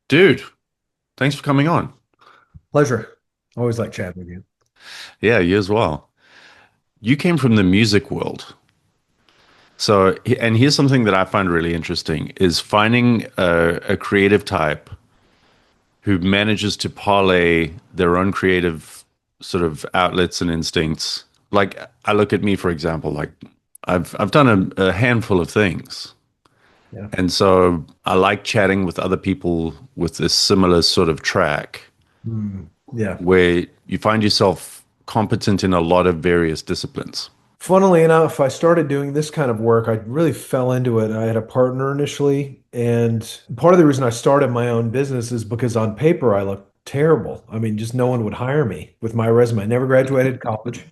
Dude, thanks for coming on. Pleasure. Always like chatting with you. Yeah, you as well. You came from the music world. So, and here's something that I find really interesting is finding a creative type who manages to parlay their own creative sort of outlets and instincts. Like I look at me, for example, like I've done a handful of things. Yeah. And so I like chatting with other people with this similar sort of track Yeah. where you find yourself competent in a lot of various disciplines. Funnily enough, I started doing this kind of work. I really fell into it. I had a partner initially, and part of the reason I started my own business is because on paper I looked terrible. I mean, just no one would hire me with my resume. I never graduated college.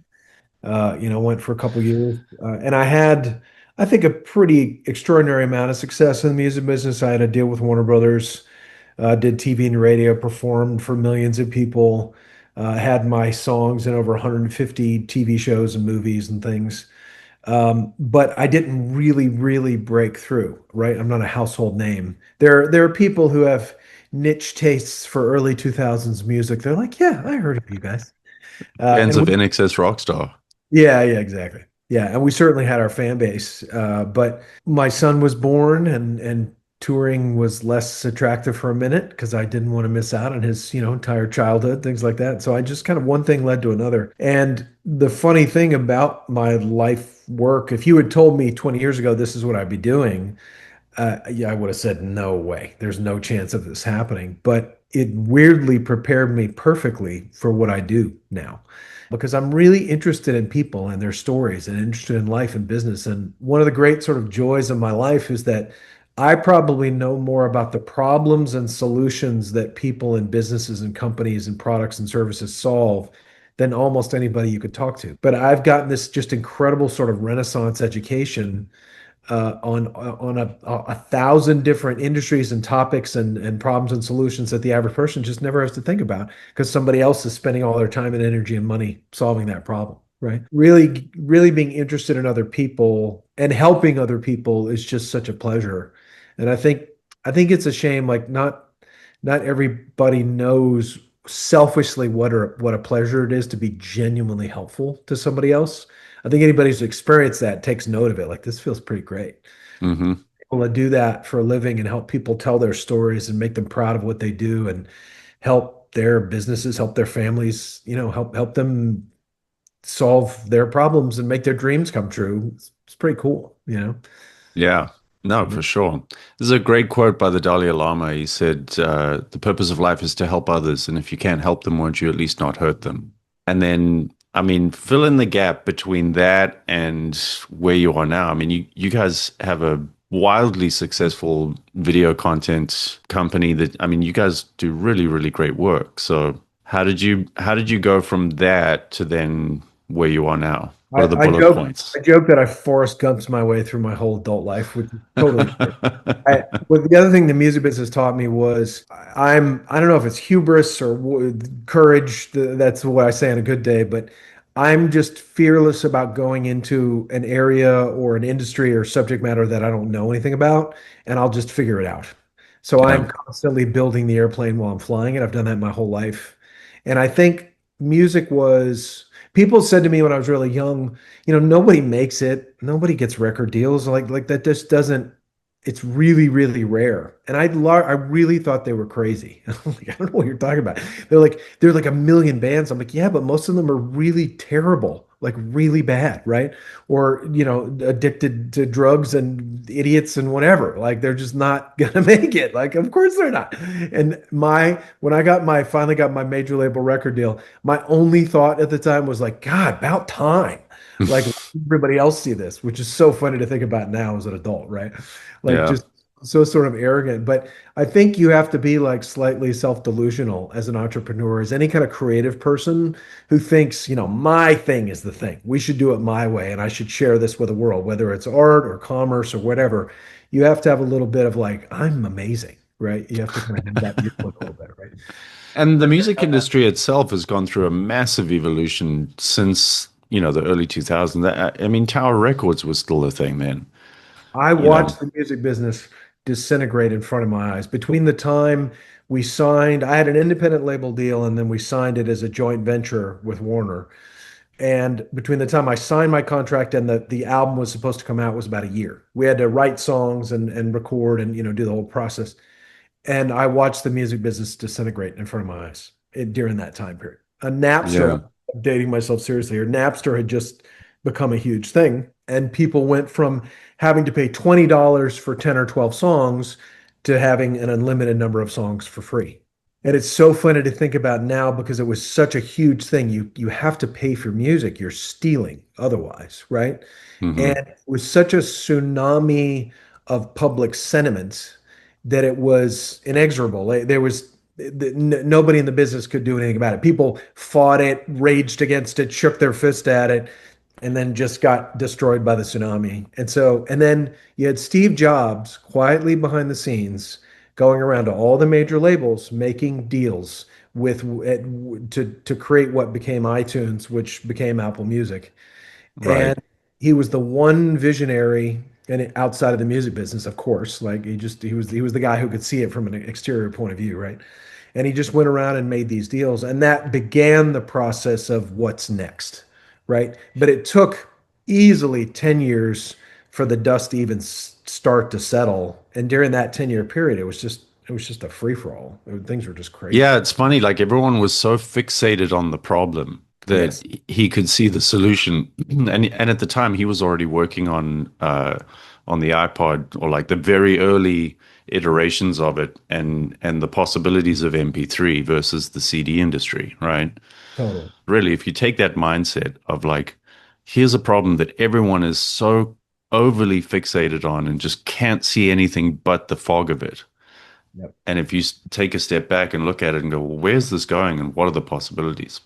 Went for a couple years, and I had, I think, a pretty extraordinary amount of success in the music business. I had a deal with Warner Brothers. Did TV and radio, performed for millions of people, had my songs in over 150 TV shows and movies and things. But I didn't really break through, right? I'm not a household name. There are people who have niche tastes for early 2000s music. They're like, yeah, I heard of you guys. Fans And of we NXS Rockstar. Yeah, exactly. Yeah, and we certainly had our fan base. But my son was born, and touring was less attractive for a minute because I didn't want to miss out on his, entire childhood, things like that. So I just kind of one thing led to another. And the funny thing about my life work, if you had told me 20 years ago this is what I'd be doing, yeah, I would have said, no way. There's no chance of this happening. But it weirdly prepared me perfectly for what I do now because I'm really interested in people and their stories and interested in life and business. And one of the great sort of joys of my life is that I probably know more about the problems and solutions that people and businesses and companies and products and services solve than almost anybody you could talk to. But I've gotten this just incredible sort of Renaissance education on a thousand different industries and topics and problems and solutions that the average person just never has to think about because somebody else is spending all their time and energy and money solving that problem, right? Really being interested in other people and helping other people is just such a pleasure. And I think it's a shame, like not everybody knows selfishly what a pleasure it is to be genuinely helpful to somebody else. I think anybody who's experienced that takes note of it. Like, this feels pretty great. Hmm. People that do that for a living and help people tell their stories and make them proud of what they do and help their businesses, help their families, help them solve their problems and make their dreams come true. It's pretty cool. Yeah, no, for sure. This is a great quote by the Dalai Lama. He said, "The purpose of life is to help others, and if you can't help them, won't you at least not hurt them?" And then, I mean, fill in the gap between that and where you are now. I mean, you guys have a wildly successful video content company that, I mean, you guys do really great work. So how did you go from that to then where you are now? What are the I, I bullet joke points? I joke that I Forrest Gump's my way through my whole adult life, which is totally true. But the other thing the music business taught me was I don't know if it's hubris or courage. That's what I say on a good day, but I'm just fearless about going into an area or an industry or subject matter that I don't know anything about, and I'll just figure it out. So Yeah. I'm constantly building the airplane while I'm flying it. I've done that my whole life. And I think music was, people said to me when I was really young, nobody makes it, nobody gets record deals like that just doesn't, it's really rare. And I really thought they were crazy. I'm like, I don't know what you're talking about. They're like a million bands. I'm like, yeah, but most of them are really terrible, like really bad, right? Or, addicted to drugs and idiots and whatever. Like they're just not gonna make it. Like, of course they're not. And when I finally got my major label record deal, my only thought at the time was like, God, about time. Like everybody else see this, which is so funny to think about now as an adult, right? Like Yeah. just so sort of arrogant. But I think you have to be like slightly self-delusional as an entrepreneur, as any kind of creative person who thinks, my thing is the thing. We should do it my way, and I should share this with the world, whether it's art or commerce or whatever. You have to have a little bit of like, I'm amazing, right? You have to kind of have that viewpoint a little bit, right? And the music industry itself has gone through a massive evolution since, the early 2000s. I mean, Tower Records was still a thing then, I you know. watched the music business disintegrate in front of my eyes. Between the time We signed, I had an independent label deal, and then we signed it as a joint venture with Warner. And between the time I signed my contract and the album was supposed to come out was about a year. We had to write songs and record and do the whole process. And I watched the music business disintegrate in front of my eyes during that time period. A Napster, Yeah. I'm dating myself seriously, or Napster had just become a huge thing. And people went from having to pay $20 for 10 or 12 songs to having an unlimited number of songs for free. And it's so funny to think about now because it was such a huge thing. You have to pay for music. You're stealing otherwise, right? And Hmm. it was such a tsunami of public sentiment that it was inexorable. There was nobody in the business could do anything about it. People fought it, raged against it, shook their fist at it, and then just got destroyed by the tsunami. And then you had Steve Jobs quietly behind the scenes going around to all the major labels making deals with to create what became iTunes, which became Apple Music. Right. And he was the one visionary and outside of the music business, of course. Like he was the guy who could see it from an exterior point of view, right? And he just went around and made these deals, and that began the process of what's next, right? But it took easily 10 years for the dust to even start to settle. And during that 10-year period, it was just a free for all. Things were just crazy. Yeah, it's funny. Like everyone was so fixated on the problem that Yes, he could see the solution, and at the time he was already working on the iPod or like the very early iterations of it, and the possibilities of MP3 versus the CD industry, right? totally. Really, if you take that mindset of like, here's a problem that everyone is so overly fixated on and just can't see anything but the fog of it. Yep. And if you take a step back and look at it and go, well, where's this going and what are the possibilities?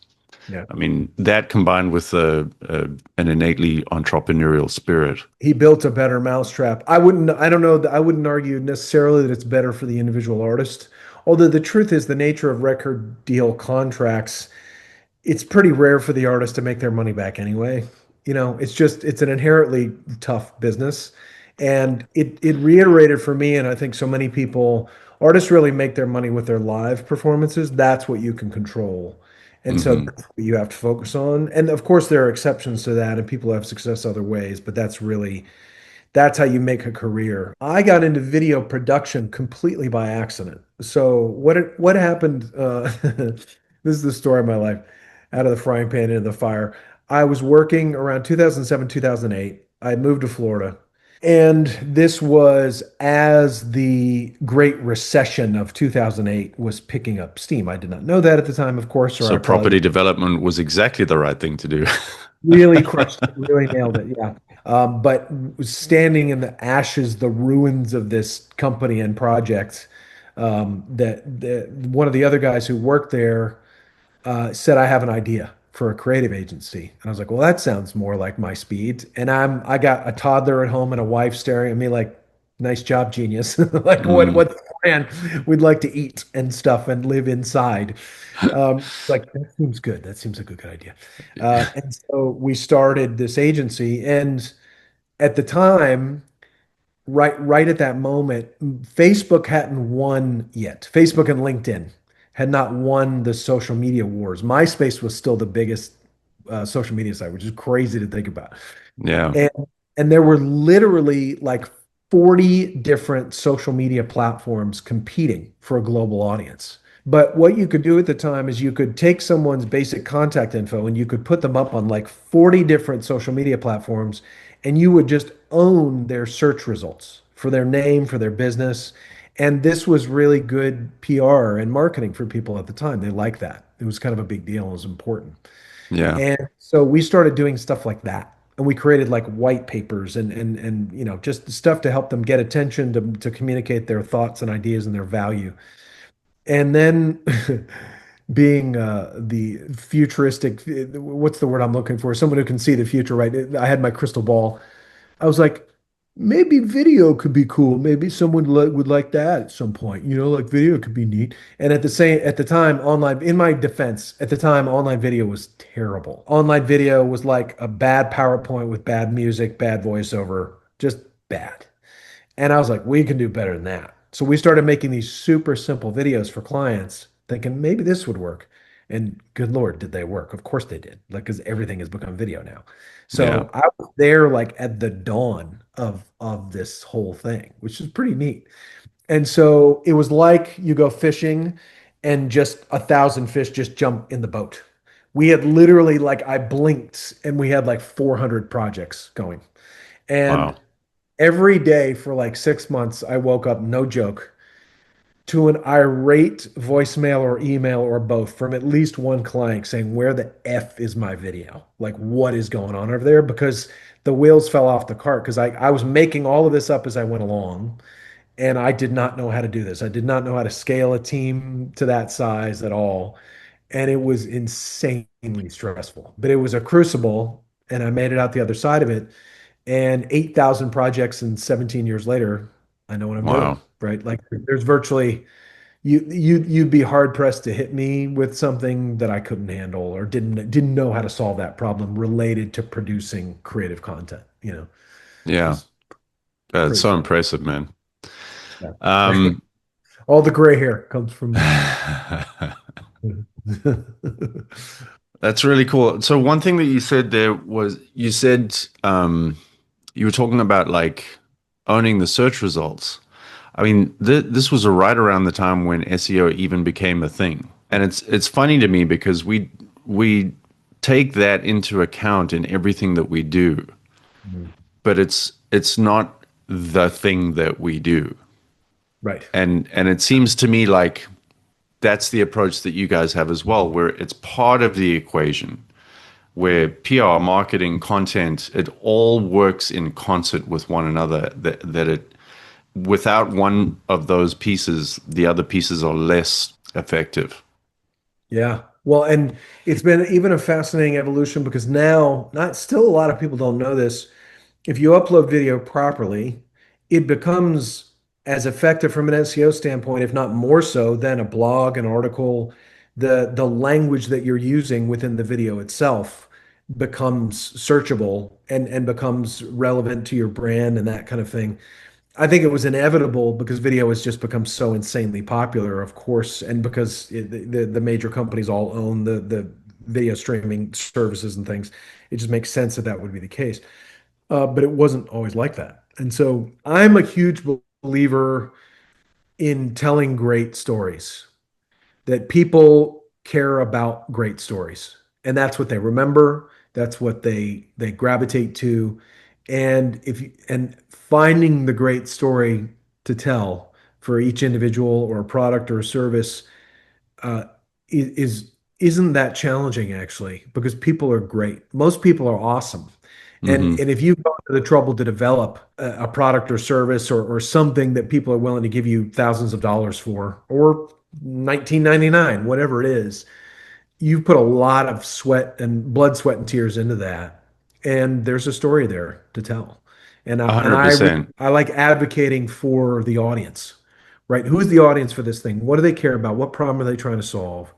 Yeah. I mean, that combined with an innately entrepreneurial spirit. He built a better mousetrap. I don't know, I wouldn't argue necessarily that it's better for the individual artist. Although the truth is the nature of record deal contracts, it's pretty rare for the artist to make their money back anyway. It's an inherently tough business. And it reiterated for me, and I think so many people, artists really make their money with their live performances. That's what you can control. And so Hmm. that's what you have to focus on. And of course, there are exceptions to that, and people have success other ways, but that's how you make a career. I got into video production completely by accident. So what happened? This is the story of my life, out of the frying pan into the fire. I was working around 2007, 2008. I moved to Florida. And this was as the Great Recession of 2008 was picking up steam. I did not know that at the time, of course, or So I probably property development was exactly the right thing to do. really crushed it, really nailed it. Yeah. But standing in the ashes, the ruins of this company and project, that one of the other guys who worked there said, I have an idea for a creative agency. And I was like, well, that sounds more like my speed. And I got a toddler at home and a wife staring at me like, nice job, genius. Like Mm. what's the plan? We'd like to eat and stuff and live inside. Like that seems good. That seems like a good idea. And so we started this agency. And at the time, right at that moment, Facebook hadn't won yet. Facebook and LinkedIn had not won the social media wars. MySpace was still the biggest social media site, which is crazy to think about. Yeah. And and there were literally like 40 different social media platforms competing for a global audience. But what you could do at the time is you could take someone's basic contact info and you could put them up on like 40 different social media platforms, and you would just own their search results for their name, for their business. And this was really good PR and marketing for people at the time. They liked that. It was kind of a big deal. It was important. Yeah. And so we started doing stuff like that. And we created like white papers and just stuff to help them get attention to communicate their thoughts and ideas and their value. And then being the futuristic, what's the word I'm looking for? Someone who can see the future, right? I had my crystal ball. I was like, maybe video could be cool. Maybe someone would like that at some point. Like video could be neat. And at the time, online, in my defense, at the time, online video was terrible. Online video was like a bad PowerPoint with bad music, bad voiceover, just bad. And I was like, we can do better than that. So we started making these super simple videos for clients, thinking maybe this would work. And good Lord, did they work? Of course they did. Like, because everything has become video now. Yeah. So I was there like at the dawn of this whole thing, which is pretty neat. And so it was like you go fishing and just 1,000 fish just jump in the boat. We had literally like I blinked and we had like 400 projects going. And Wow. every day for like 6 months, I woke up, no joke, to an irate voicemail or email or both from at least one client saying, "Where the F is my video? Like, what is going on over there?" Because the wheels fell off the cart because I was making all of this up as I went along. And I did not know how to do this. I did not know how to scale a team to that size at all. And it was insanely stressful. But it was a crucible, and I made it out the other side of it. And 8,000 projects and 17 years later, I know what I'm doing, Wow. right? Like there's virtually you'd be hard pressed to hit me with something that I couldn't handle or didn't know how to solve that problem related to producing creative content, which Yeah. is It's pretty so fun. impressive, man. Yeah. Um, All the gray hair comes from that's really cool. So one thing that you said there was you said you were talking about like owning the search results. I mean, this was right around the time when SEO even became a thing, and it's funny to me because we take that into account in everything that we do, Mhm. but it's not the thing that we do, Right. and it seems to me like that's the approach that you guys have as well, where it's part of the equation, where PR, marketing, content, it all works in concert with one another. That it without one of those pieces, the other pieces are less effective. Yeah. Well, and it's been even a fascinating evolution because now, not still a lot of people don't know this. If you upload video properly, it becomes as effective from an SEO standpoint, if not more so, than a blog, an article. The language that you're using within the video itself becomes searchable and becomes relevant to your brand and that kind of thing. I think it was inevitable because video has just become so insanely popular, of course, and because the major companies all own the video streaming services and things. It just makes sense that that would be the case. But it wasn't always like that. And so I'm a huge believer in telling great stories, that people care about great stories. And that's what they remember. That's what they gravitate to. And if you, and finding the great story to tell for each individual or a product or a service uh, is isn't that challenging actually because people are great. Most people are awesome. Hmm. And if you go to the trouble to develop a product or service or something that people are willing to give you thousands of dollars for or 1999, whatever it is, you've put a lot of sweat and blood, sweat, and tears into that. And there's a story there to tell. And I and I really 100%. I like advocating for the audience, right? Who's the audience for this thing? What do they care about? What problem are they trying to solve?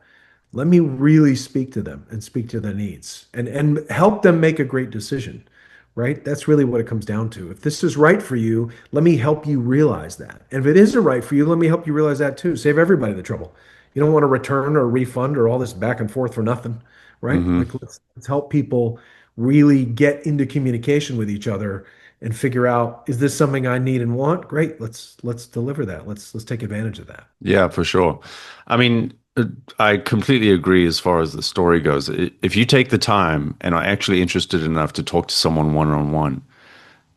Let me really speak to them and speak to their needs and help them make a great decision, right? That's really what it comes down to. If this is right for you, let me help you realize that. And if it isn't right for you, let me help you realize that too. Save everybody the trouble. You don't want to return or refund or all this back and forth for nothing, right? Hmm. Like let's help people really get into communication with each other and figure out, is this something I need and want? Great. Let's deliver that. Let's take advantage of that. Yeah, for sure. I mean, I completely agree as far as the story goes. If you take the time and are actually interested enough to talk to someone one on one,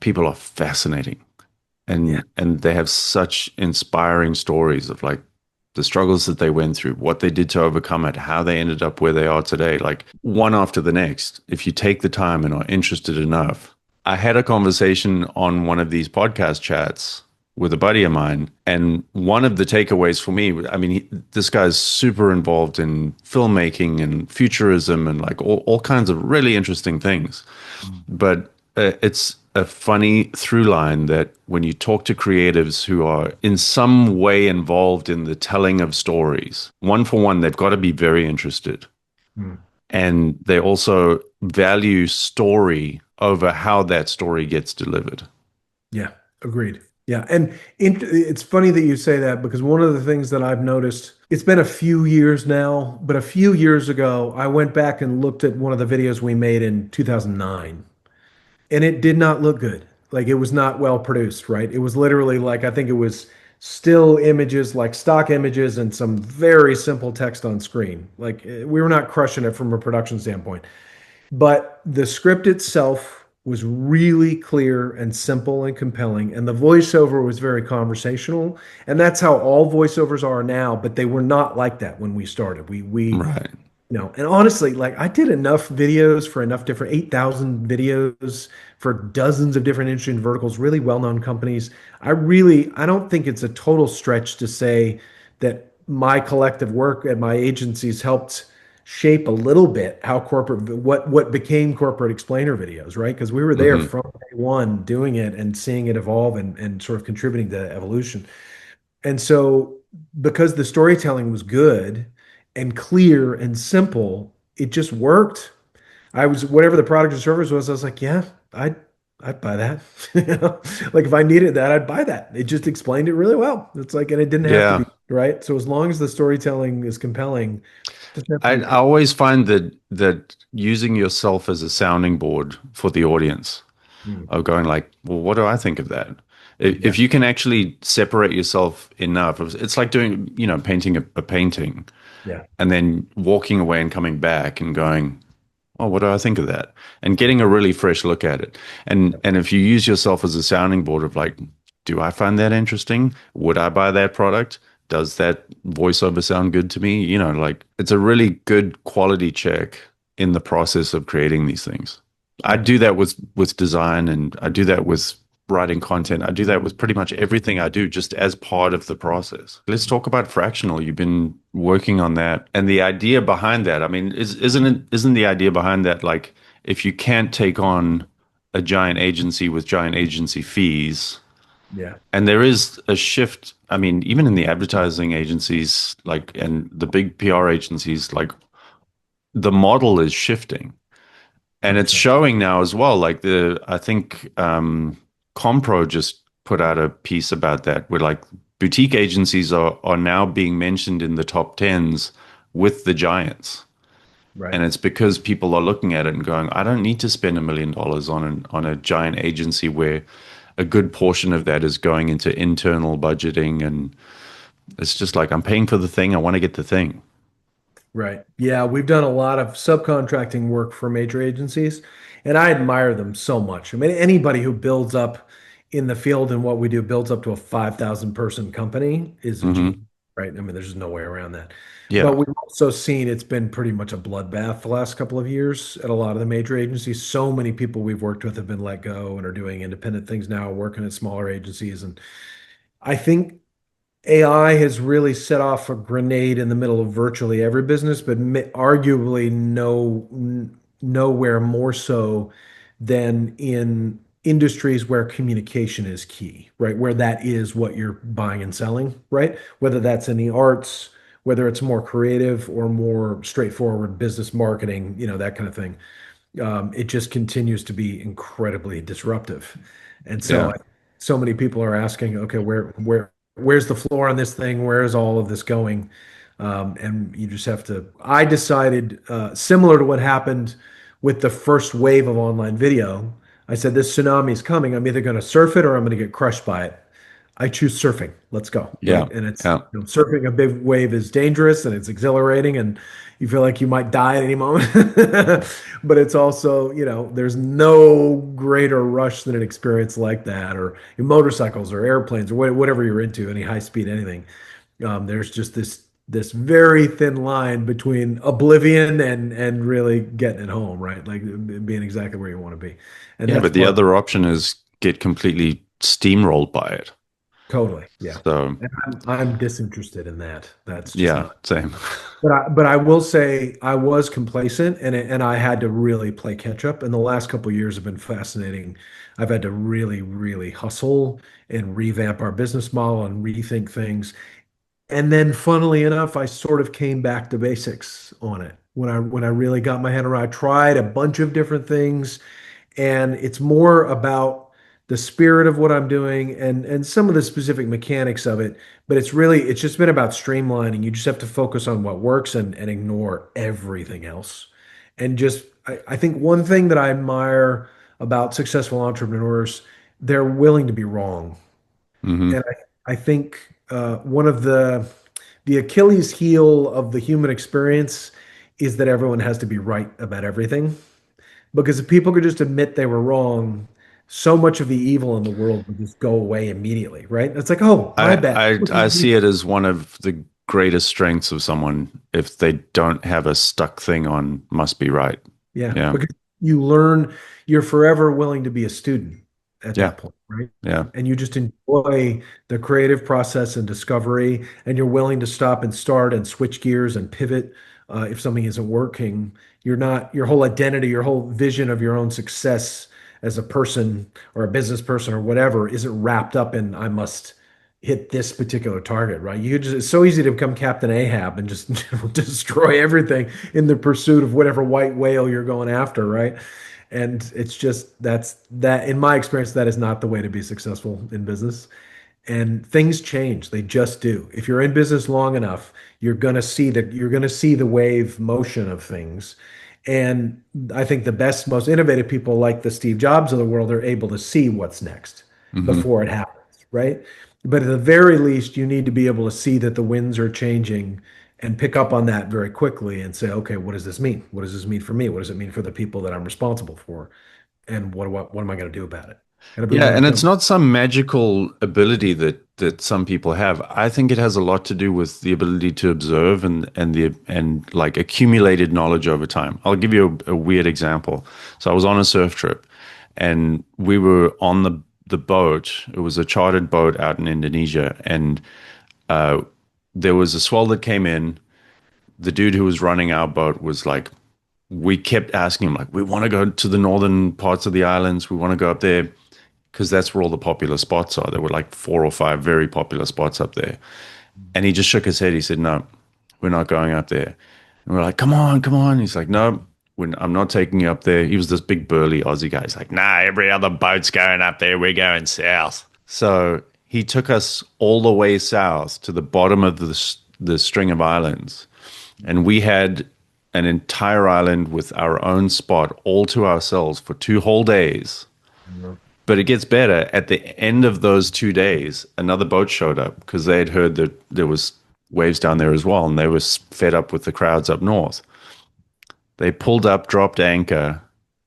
people are fascinating. Yeah. And they have such inspiring stories of like the struggles that they went through, what they did to overcome it, how they ended up where they are today, like one after the next. If you take the time and are interested enough. I had a conversation on one of these podcast chats with a buddy of mine, and one of the takeaways for me, I mean, this guy's super involved in filmmaking and futurism and like all kinds of really interesting things. But it's a funny through line that when you talk to creatives who are in some way involved in the telling of stories, one for one, they've got to be very interested. Mm. And they also value story over how that story gets delivered. Yeah. Agreed. Yeah, and it's funny that you say that because one of the things that I've noticed, it's been a few years now, but a few years ago, I went back and looked at one of the videos we made in 2009, and it did not look good. Like it was not well produced, right? It was literally like I think it was still images, like stock images, and some very simple text on screen. Like we were not crushing it from a production standpoint. But the script itself was really clear and simple and compelling, and the voiceover was very conversational. And that's how all voiceovers are now, but they were not like that when we started. Right. And honestly, like I did enough videos for enough different 8,000 videos for dozens of different industry and verticals, really well-known companies. I don't think it's a total stretch to say that my collective work at my agencies helped shape a little bit how what became corporate explainer videos, right? Because we were there Hmm. from day one doing it and seeing it evolve and sort of contributing to evolution. And so, because the storytelling was good and clear and simple, it just worked. I was whatever the product or service was, I was like, yeah, I'd buy that. You know? Like if I needed that, I'd buy that. It just explained it really well. It's like, and it didn't have to Yeah. be right. So as long as the storytelling is compelling, it doesn't have to be I always find that using yourself as a sounding board for the audience Mm, of going like, well, what do I think of that? If yeah, you can actually separate yourself enough, it's like doing, painting a painting yeah, and then walking away and coming back and going, oh, what do I think of that? And getting a really fresh look at it. And if you use yourself as a sounding board of like, do I find that interesting? Would I buy that product? Does that voiceover sound good to me? Like it's a really good quality check in the process of creating these things. I yeah. do that with design and I do that with writing content. I do that with pretty much everything I do just as part of the process. Let's talk about fractional. You've been working on that and the idea behind that. I mean, isn't the idea behind that like if you can't take on a giant agency with giant agency fees, Yeah. and there is a shift, I mean, even in the advertising agencies like and the big PR agencies, like the model is shifting and it's 100%. showing now as well. Like I think Compro just put out a piece about that, where like boutique agencies are now being mentioned in the top tens with the giants, Right. and it's because people are looking at it and going, I don't need to spend $1 million on a giant agency where a good portion of that is going into internal budgeting, and it's just like I'm paying for the thing. I want to get the thing. Right. Yeah, we've done a lot of subcontracting work for major agencies, and I admire them so much. I mean, anybody who builds up in the field and what we do builds up to a 5,000 person company is a genius, Hmm. right? I mean, there's just no way around that. But Yeah, we've also seen it's been pretty much a bloodbath the last couple of years at a lot of the major agencies. So many people we've worked with have been let go and are doing independent things now, working at smaller agencies. And I think AI has really set off a grenade in the middle of virtually every business, but arguably nowhere more so than in industries where communication is key, right? Where that is what you're buying and selling, right? Whether that's in the arts, whether it's more creative or more straightforward business marketing, that kind of thing. It just continues to be incredibly disruptive. And so yeah, so many people are asking, okay, where's the floor on this thing? Where is all of this going? And you just have to. I decided, similar to what happened with the first wave of online video, I said, this tsunami is coming. I'm either going to surf it or I'm going to get crushed by it. I choose surfing. Let's go, yeah, right? And it's yeah. surfing a big wave is dangerous and it's exhilarating and you feel like you might die at any moment. But it's also, there's no greater rush than an experience like that, or your motorcycles or airplanes or whatever you're into, any high speed, anything. There's just this very thin line between oblivion and really getting it home, right? Like being exactly where you want to be. And Yeah, that's but the part of other option is get completely steamrolled by it. totally, yeah. So, And I'm disinterested in that. That's just yeah, not. same. But I will say I was complacent and I had to really play catch up. And the last couple of years have been fascinating. I've had to really, really hustle and revamp our business model and rethink things. And then funnily enough, I sort of came back to basics on it. When I really got my head around, I tried a bunch of different things and it's more about the spirit of what I'm doing and some of the specific mechanics of it. But it's just been about streamlining. You just have to focus on what works and ignore everything else. And just I think one thing that I admire about successful entrepreneurs, they're willing to be wrong. Hmm. And I think one of the Achilles heel of the human experience is that everyone has to be right about everything. Because if people could just admit they were wrong, so much of the evil in the world would just go away immediately, right? It's like, oh, my bad. I see it as one of the greatest strengths of someone if they don't have a stuck thing on must be right. Yeah, Yeah. because you learn, you're forever willing to be a student at Yeah. that point, right? Yeah. And you just enjoy the creative process and discovery, and you're willing to stop and start and switch gears and pivot if something isn't working. You're not, your whole identity, your whole vision of your own success as a person or a business person or whatever isn't wrapped up in I must hit this particular target, right? You just it's so easy to become Captain Ahab and just destroy everything in the pursuit of whatever white whale you're going after, right? And it's just that in my experience, that is not the way to be successful in business. And things change. They just do. If you're in business long enough, you're gonna see the wave motion of things. And I think the best, most innovative people like the Steve Jobs of the world are able to see what's next Hmm. before it happens, right? But at the very least, you need to be able to see that the winds are changing and pick up on that very quickly and say, okay, what does this mean? What does this mean for me? What does it mean for the people that I'm responsible for? And what am I going to do about it? Gotta be Yeah, willing to and it's pivot. not some magical ability that some people have. I think it has a lot to do with the ability to observe and like accumulated knowledge over time. I'll give you a weird example. So I was on a surf trip and we were on the boat. It was a chartered boat out in Indonesia and uh there was a swell that came in. The dude who was running our boat was like, we kept asking him like, we want to go to the northern parts of the islands. We want to go up there because that's where all the popular spots are. There were like 4 or 5 very popular spots up there. And he just shook his head. He said, no, we're not going up there. And we're like, come on, come on. He's like, no, I'm not taking you up there. He was this big burly Aussie guy. He's like, nah, every other boat's going up there. We're going south. So he took us all the way south to the bottom of the string of islands. And we had an entire island with our own spot all to ourselves for 2 whole days. Mhm. But it gets better. At the end of those 2 days, another boat showed up because they had heard that there was waves down there as well, and they were fed up with the crowds up north. They pulled up, dropped anchor,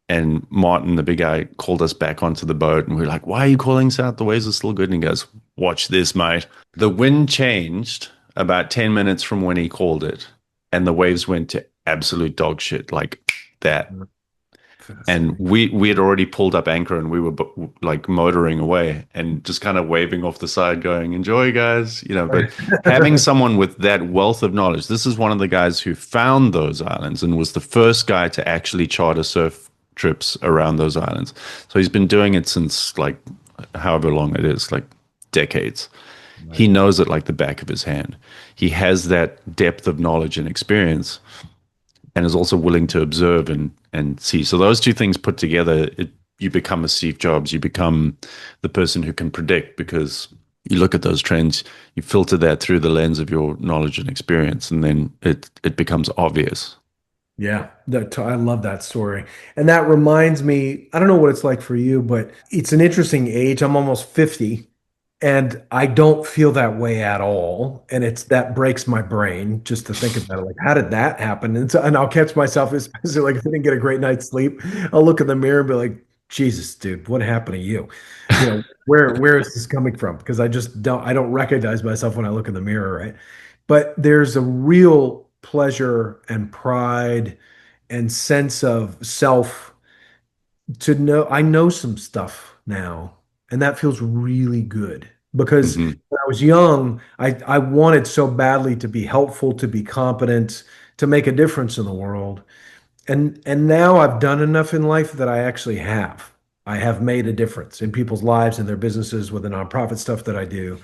and Martin, the big guy, called us back onto the boat, and we were like, "Why are you calling south? The waves are still good." And he goes, "Watch this, mate." The wind changed about 10 minutes from when he called it, and the waves went to absolute dog shit like that. And Fascinating. we had already pulled up anchor and we were like motoring away and just kind of waving off the side going enjoy guys, but having someone with that wealth of knowledge. This is one of the guys who found those islands and was the first guy to actually charter surf trips around those islands. So he's been doing it since like however long it is, like decades. He Right. knows it like the back of his hand. He has that depth of knowledge and experience and is also willing to observe and see. So those two things put together, you become a Steve Jobs. You become the person who can predict because you look at those trends, you filter that through the lens of your knowledge and experience, and then it becomes obvious. Yeah, I love that story. And that reminds me, I don't know what it's like for you, but it's an interesting age. I'm almost 50 and I don't feel that way at all. And it's that breaks my brain just to think about it. Like, how did that happen? And I'll catch myself, especially like if I didn't get a great night's sleep, I'll look in the mirror and be like, Jesus, dude, what happened to you? Where is this coming from? Because I don't recognize myself when I look in the mirror, right? But there's a real pleasure and pride and sense of self to know I know some stuff now, and that feels really good because Hmm. when I was young, I wanted so badly to be helpful, to be competent, to make a difference in the world. And now I've done enough in life that I actually have. I have made a difference in people's lives and their businesses with the nonprofit stuff that I do.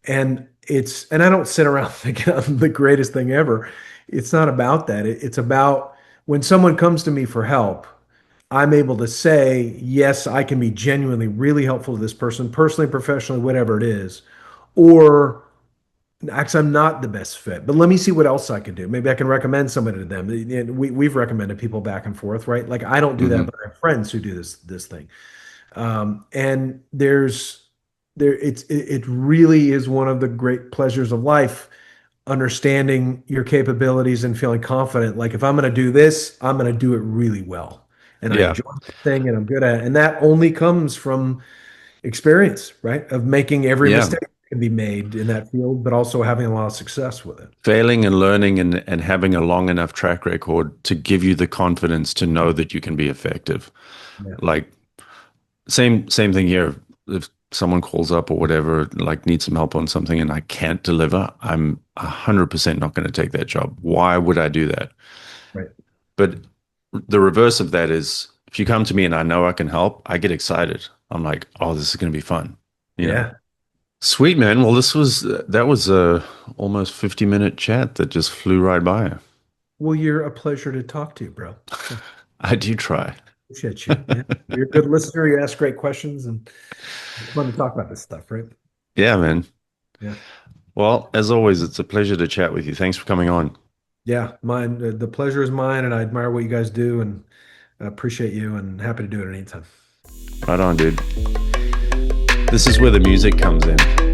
And I don't sit around thinking I'm the greatest thing ever. It's not about that. It's about when someone comes to me for help. I'm able to say, yes, I can be genuinely really helpful to this person, personally, professionally, whatever it is. Or actually, I'm not the best fit, but let me see what else I can do. Maybe I can recommend somebody to them. And we've recommended people back and forth, right? Like I don't do that, Hmm. but I have friends who do this thing. And it really is one of the great pleasures of life, understanding your capabilities and feeling confident. Like if I'm going to do this, I'm going to do it really well, and I Yeah. enjoy the thing, and I'm good at it. And that only comes from experience, right? Of making every Yeah. mistake that can be made in that field, but also having a lot of success with it. Failing and learning and having a long enough track record to give you the confidence to know that you can be effective. Yeah. Like same thing here. If someone calls up or whatever, like needs some help on something and I can't deliver, I'm 100% not going to take that job. Why would I do that? Right. But the reverse of that is if you come to me and I know I can help, I get excited. I'm like, oh, this is going to be fun. You know, Yeah. sweet man. Well, that was a almost 50-minute chat that just flew right by. Well, you're a pleasure to talk to, bro. Yeah. I do try. Appreciate you. Yeah. You're a good listener. You ask great questions, and it's fun to talk about this stuff, right? Yeah, man. Yeah. Well, as always, it's a pleasure to chat with you. Thanks for coming on. Yeah. Mine, the pleasure is mine, and I admire what you guys do, and I appreciate you, and happy to do it anytime. Right on, dude. This is where the music comes in.